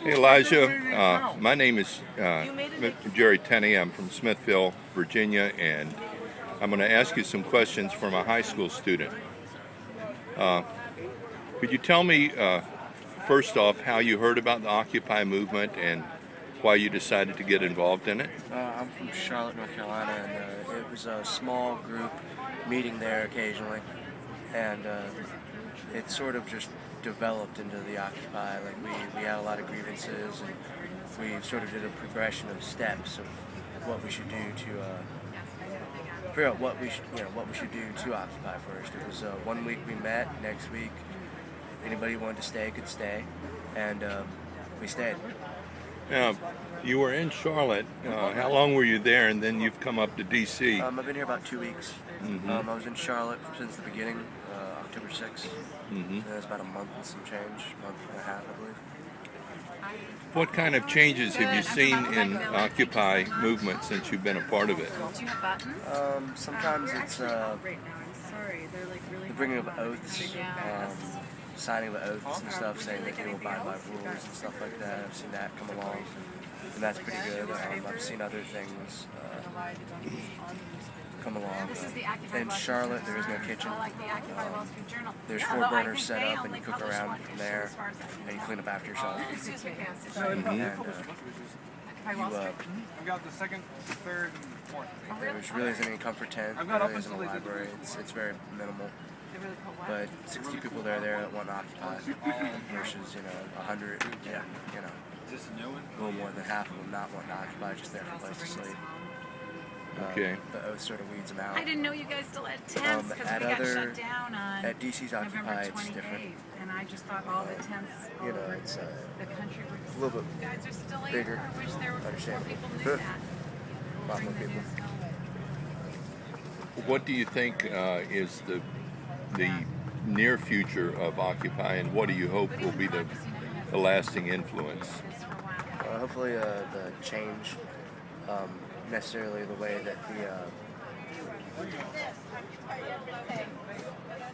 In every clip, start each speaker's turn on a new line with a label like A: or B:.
A: Hey Elijah, my name is Jerry Tenney. I'm from Smithville, Virginia, and I'm going to ask you some questions from a high school student. Could you tell me, first off, how you heard about the Occupy movement and why you decided to get involved in it?
B: I'm from Charlotte, North Carolina, and it was a small group meeting there occasionally, and it sort of just developed into the Occupy. Like we had a lot of grievances, and we sort of did a progression of steps of what we should do to figure out what we should do to Occupy first. It was 1 week we met. Next week, anybody who wanted to stay could stay, and we stayed.
A: Now, you were in Charlotte. How long were you there, and then you've come up to D.C.?
B: I've been here about 2 weeks. I was in Charlotte since the beginning, October 6th. And it's about a month and some change, month and a half, I believe.
A: What kind of changes have you seen in Occupy movement since you've been a part of it?
B: Sometimes it's the bringing of oaths, signing of oaths and stuff, saying that they will abide by rules and stuff like that. I've seen that come along, and that's pretty good. I've seen other things come along. In Charlotte, there is no kitchen. There's 4 burners set up, and you cook around from there, and you clean up after yourself. And
C: I've got the second, third, and fourth.
B: there really isn't any comfort tent. There really isn't a library. It's very minimal. But 60 people that want to occupy versus 100. Yeah, a little more than half of them not wanting to occupy, just there for a place to sleep.
A: Okay.
B: The oath sort of weeds them out.
D: I didn't know you guys still had tents because we got shut down on
B: at DC's Occupy,
D: November
B: it's
D: 28th,
B: different.
D: and I just thought all the tents all over
B: It's
D: the country
B: a
D: were.
B: little bit
D: You guys are still
B: bigger,
D: here. I wish there were more
B: understandable.
D: people knew that.
B: A lot more people.
A: What do you think is the near future of Occupy, and what do you hope will be the lasting influence?
B: Hopefully the change, necessarily the way that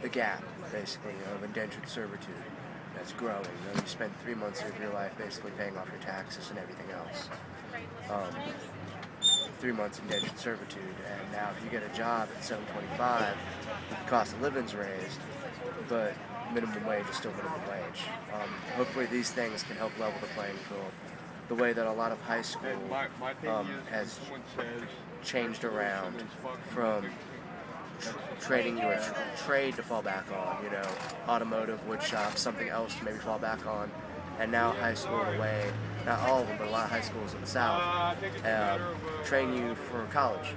B: the gap, basically, of indentured servitude that's growing. You spend 3 months of your life basically paying off your taxes and everything else. 3 months indentured servitude, and now if you get a job at $7.25, the cost of living's raised, but minimum wage is still minimum wage. Hopefully these things can help level the playing field. The way that a lot of high school has changed around from training you a trade to fall back on, automotive, wood shop, something else to maybe fall back on, and now high school in a way, not all of them, but a lot of high schools in the South, train you for college,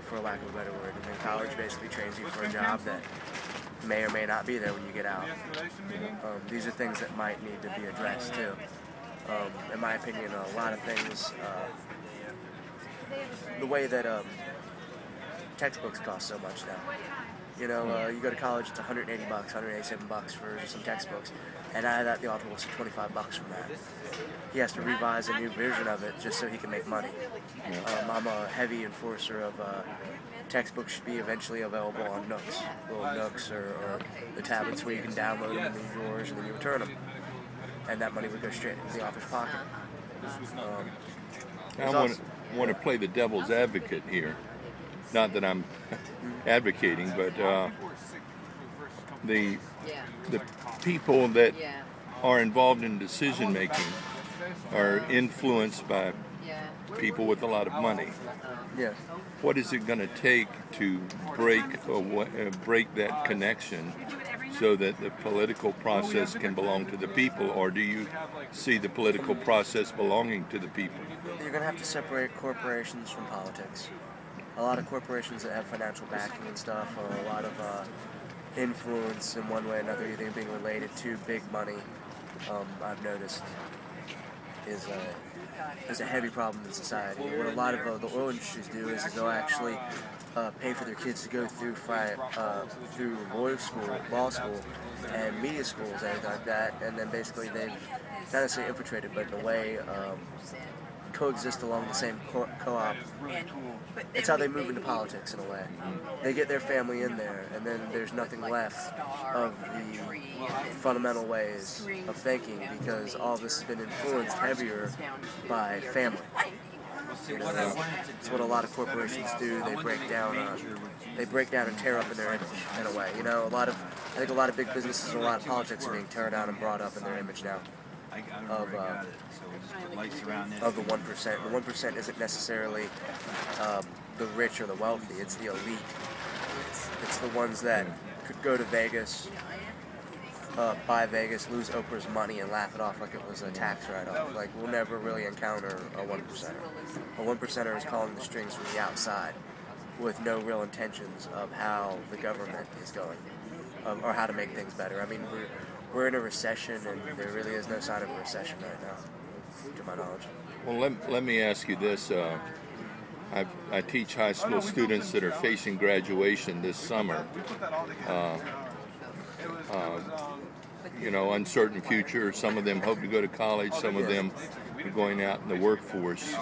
B: for lack of a better word. And then college basically trains you for a job that may or may not be there when you get out. These are things that might need to be addressed too. In my opinion, a lot of things, the way that textbooks cost so much now. You go to college, it's $180, $187 for some textbooks, and out of that, the author wants $25 from that. He has to revise a new version of it just so he can make money. I'm a heavy enforcer of textbooks should be eventually available on Nooks, little Nooks or the tablets where you can download them and then yours, and then you return them. And that money would go straight into the author's pocket.
A: I want to play the devil's advocate here. Not that I'm advocating, but the people that are involved in decision making are influenced by people with a lot of money.
B: Yeah.
A: What is it going to take to break that connection so that the political process can belong to the people, or do you see the political process belonging to the people?
B: You're going to have to separate corporations from politics. A lot of corporations that have financial backing and stuff, or a lot of influence in one way or another, either being related to big money, I've noticed is a heavy problem in society. What a lot of the oil industries do is they'll actually pay for their kids to go through law school, and media schools, everything like that, and then basically they've not necessarily infiltrated, but in a way coexist along the same co-op.
D: And,
B: It's how they move into politics in a way. They get their family in there, and then there's nothing left of the fundamental ways of thinking, because all this has been influenced heavier by family. You know, it's what a lot of corporations do. They break down and tear up in their image in a way. You know, I think a lot of big businesses and a lot of politics are being torn down and brought up in their image now. Of the 1%. The 1% isn't necessarily the rich or the wealthy. It's the elite. It's the ones that could go to Vegas, buy Vegas, lose Oprah's money, and laugh it off like it was a tax write-off. Like, we'll never really encounter a 1%er. A 1%er is calling the strings from the outside with no real intentions of how the government is going, or how to make things better. I mean, we're in a recession, and there really is no sign of a recession right now, to my knowledge.
A: Well, let me ask you this. I teach high school students that are facing graduation this summer. You know, uncertain future. Some of them hope to go to college. Some of them are going out in the workforce.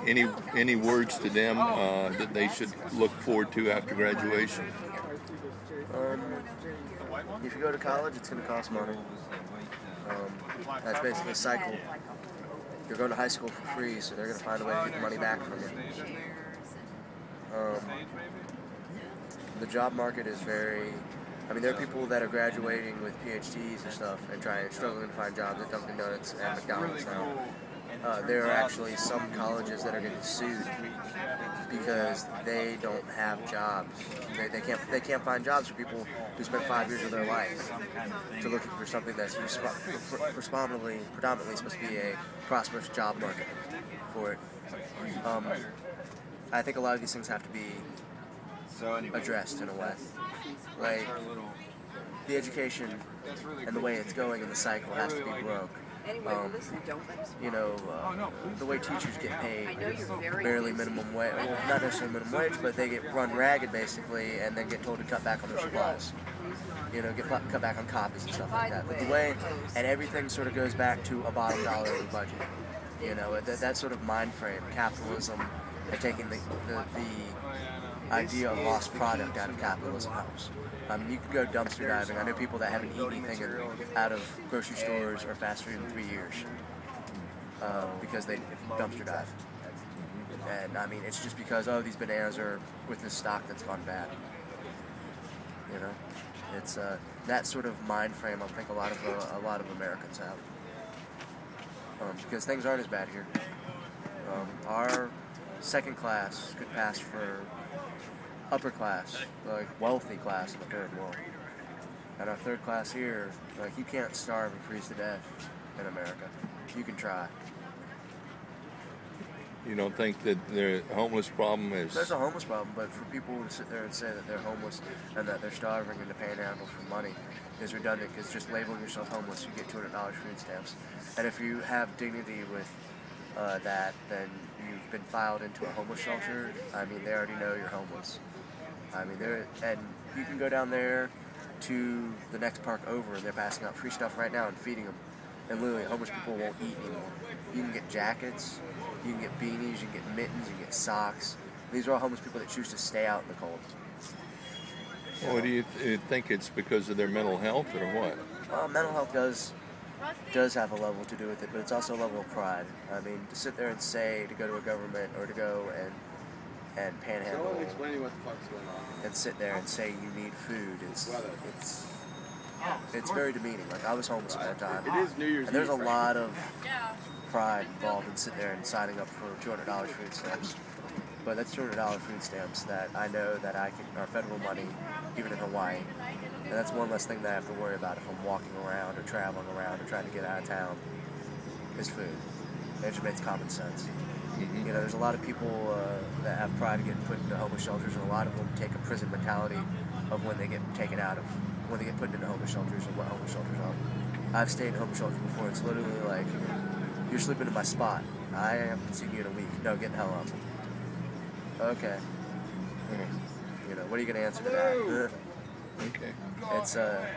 A: Any words to them that they should look forward to after graduation?
B: If you go to college, it's going to cost money. That's basically a cycle. You're going to high school for free, so they're going to find a way to get the money back from you. The job market is very... I mean, there are people that are graduating with PhDs and stuff and struggling to find jobs at Dunkin' Donuts and McDonald's now. There are actually some colleges that are getting sued because they don't have jobs. They can't find jobs for people who spent 5 years of their life to looking for something that's predominantly supposed to be a prosperous job market for it. I think a lot of these things have to be addressed in a way. Like, the education and the way it's going in the cycle has to be broke. You know, the way teachers get paid barely minimum wage, well, not necessarily minimum wage, but they get run ragged basically, and then get told to cut back on their supplies. You know, get cut back on copies and stuff like that. But the way, and everything sort of goes back to a bottom dollar of the budget. You know, that sort of mind frame, capitalism, and taking the idea of lost product out of capitalism helps. You could go dumpster diving. I know people that haven't eaten anything out of grocery stores or fast food in 3 years because they dumpster dive. And I mean, it's just because, oh, these bananas are with this stock that's gone bad. You know, it's that sort of mind frame. I think a lot of Americans have because things aren't as bad here. Our second class could pass for upper class, like wealthy class in the third world. And our third class here, like, you can't starve and freeze to death in America. You can try.
A: You don't think that the homeless problem is...
B: There's a homeless problem, but for people to sit there and say that they're homeless and that they're starving and to panhandle for money is redundant, because just labeling yourself homeless, you get $200 food stamps. And if you have dignity with that, then you've been filed into a homeless shelter. I mean, they already know you're homeless. I mean, and you can go down there to the next park over, and they're passing out free stuff right now and feeding them. And literally, homeless people won't eat anymore. You can get jackets, you can get beanies, you can get mittens, you can get socks. These are all homeless people that choose to stay out in the cold.
A: Well, do you think it's because of their mental health or what?
B: Well, mental health does have a level to do with it, but it's also a level of pride. I mean, to sit there and say, to go to a government or to go and panhandle and sit there and say you need food, it's very demeaning. Like, I was homeless at that time.
E: It is New Year's Eve.
B: And there's a lot of pride involved in sitting there and signing up for $200 food stamps. But that's $200 food stamps that I know that are federal money, even in Hawaii. And that's one less thing that I have to worry about if I'm walking around or traveling around or trying to get out of town, is food. It just makes common sense. You know, there's a lot of people that have pride of getting put into homeless shelters, and a lot of them take a prison mentality of when they get taken out of, when they get put into homeless shelters and what homeless shelters are. I've stayed in homeless shelters before. It's literally like, you're sleeping in my spot. I haven't seen you in a week. No, get the hell up. Okay. You know, what are you going to answer to that?
A: Okay.
B: It's I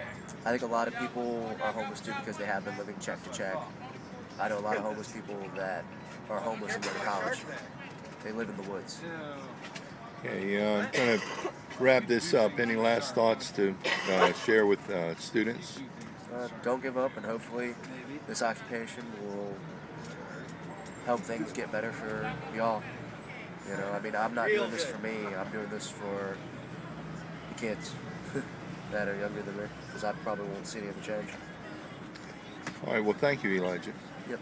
B: think a lot of people are homeless too because they have been living check to check, I know a lot of homeless people that are homeless and go to college. They live in the woods.
A: Okay, I'm going to wrap this up. Any last thoughts to share with students?
B: Don't give up, and hopefully this occupation will help things get better for y'all. You know, I mean, I'm not doing this for me. I'm doing this for the kids that are younger than me, because I probably won't see any of the change.
A: All right, well, thank you, Elijah.
B: Yep.